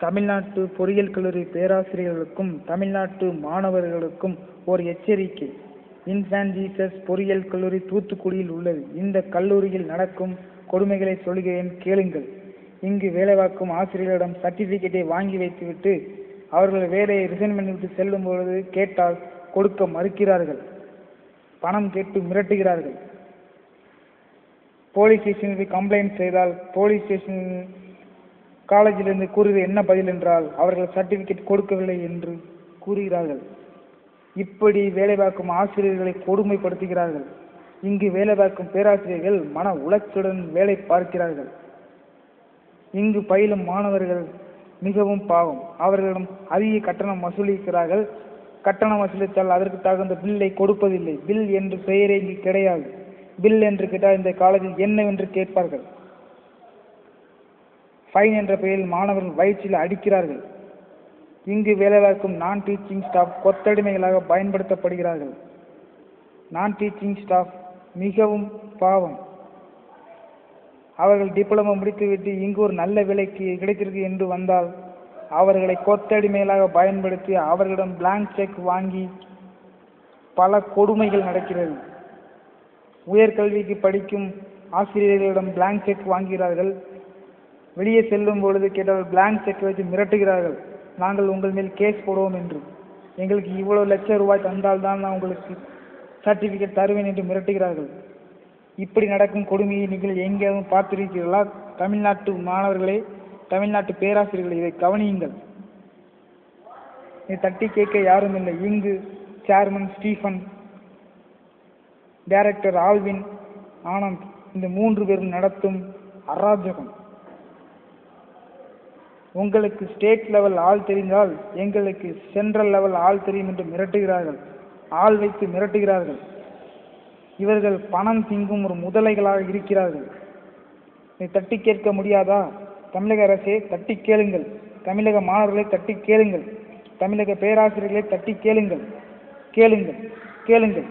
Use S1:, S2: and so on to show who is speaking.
S1: தமிழ்நாட்டு பொறியியல் கல்லூரி பேராசிரியர்களுக்கும் தமிழ்நாட்டு மாணவர்களுக்கும் ஒரு எச்சரிக்கை. இன்ஃபேன்ட் ஜீசஸ் பொறியியல் கல்லூரி தூத்துக்குடியில் உள்ளது. இந்த கல்லூரியில் நடக்கும் கொடுமைகளை சொல்கிறேன், கேளுங்கள். இங்கு வேலை பார்க்கும் ஆசிரியர்களிடம் சர்டிபிகேட்டை வாங்கி வைத்துவிட்டு அவர்கள் வேலையை ரிசைன் பண்ணிவிட்டு செல்லும் பொழுது கேட்டால் கொடுக்க மறுக்கிறார்கள். பணம் கேட்டு மிரட்டுகிறார்கள். போலீஸ் ஸ்டேஷனுக்கு கம்ப்ளைண்ட் செய்தால் போலீஸ் ஸ்டேஷன் காலேஜிலிருந்து கூறுவது என்ன பதில் என்றால் அவர்கள் சர்டிபிகேட் கொடுக்கவில்லை என்று கூறுகிறார்கள். இப்படி வேலை பார்க்கும் ஆசிரியர்களை கொடுமைப்படுத்துகிறார்கள். இங்கு வேலை பார்க்கும் பேராசிரியர்கள் மன உளைச்சலுடன் வேலை பார்க்கிறார்கள். இங்கு பயிலும் மாணவர்கள் மிகவும் பாவம். அவர்களிடம் அதிக கட்டணம் வசூலிக்கிறார்கள். கட்டணம் வசூலித்தால் அதற்கு தகுந்த பில்லை கொடுப்பதில்லை. பில் என்று பெயரே இங்கு கிடையாது. பில் என்று கேட்டால் இந்த காலேஜில் என்னவென்று கேட்பார்கள். ஃபைன் என்ற பெயரில் மாணவர்கள் வயிற்றில் அடிக்கிறார்கள். இங்கு வேலை பார்க்கும் நான் டீச்சிங் ஸ்டாஃப் கொத்தடிமைகளாக பயன்படுத்தப்படுகிறார்கள். நான் டீச்சிங் ஸ்டாஃப் மிகவும் பாவம். அவர்கள் டிப்ளமோ முடித்துவிட்டு இங்கு ஒரு நல்ல விலைக்கு கிடைத்திருக்கு என்று வந்தால் அவர்களை கொத்தடிமைகளாக பயன்படுத்தி அவர்களிடம் பிளாங்க் செக் வாங்கி பல கொடுமைகள் நடக்கிறது. உயர்கல்விக்கு படிக்கும் ஆசிரியர்களிடம் பிளாங்க் செக் வாங்குகிறார்கள். வெளியே செல்லும் பொழுது கேட்டால் பிளாங்க் செக் வைத்து மிரட்டுகிறார்கள். நாங்கள் உங்கள் மேல் கேஸ் போடுவோம் என்று. எங்களுக்கு இவ்வளவு லட்சம் ரூபாய் தந்தால்தான் நான் உங்களுக்கு சர்டிபிகேட் தருவேன் என்று மிரட்டுகிறார்கள். இப்படி நடக்கும் கொடுமையை நீங்கள் எங்கேயாவது பார்த்திருக்கிறீர்களா? தமிழ்நாட்டு மாணவர்களே, தமிழ்நாட்டு பேராசிரியர்களே, இதை கவனியுங்கள். இதை தட்டி கேட்க யாரும் இல்லை. இங்கு chairman Stephen, director Alvin, Anand, இந்த 3 பேரும் நடத்தும் அராஜகம். உங்களுக்கு ஸ்டேட் லெவல் ஆள் தெரிந்தால் எங்களுக்கு சென்ட்ரல் லெவல் ஆள் தெரியும் என்று மிரட்டுகிறார்கள். ஆள் வைத்து மிரட்டுகிறார்கள். இவர்கள் பணம் திங்கும் ஒரு முதலைகளாக இருக்கிறார்கள். இதை தட்டி கேட்க முடியாதா? தமிழக அரசே, தட்டி கேளுங்கள். தமிழக மாணவர்களை தட்டி கேளுங்கள். தமிழக பேராசிரியர்களை தட்டி கேளுங்கள். கேளுங்கள், கேளுங்கள்.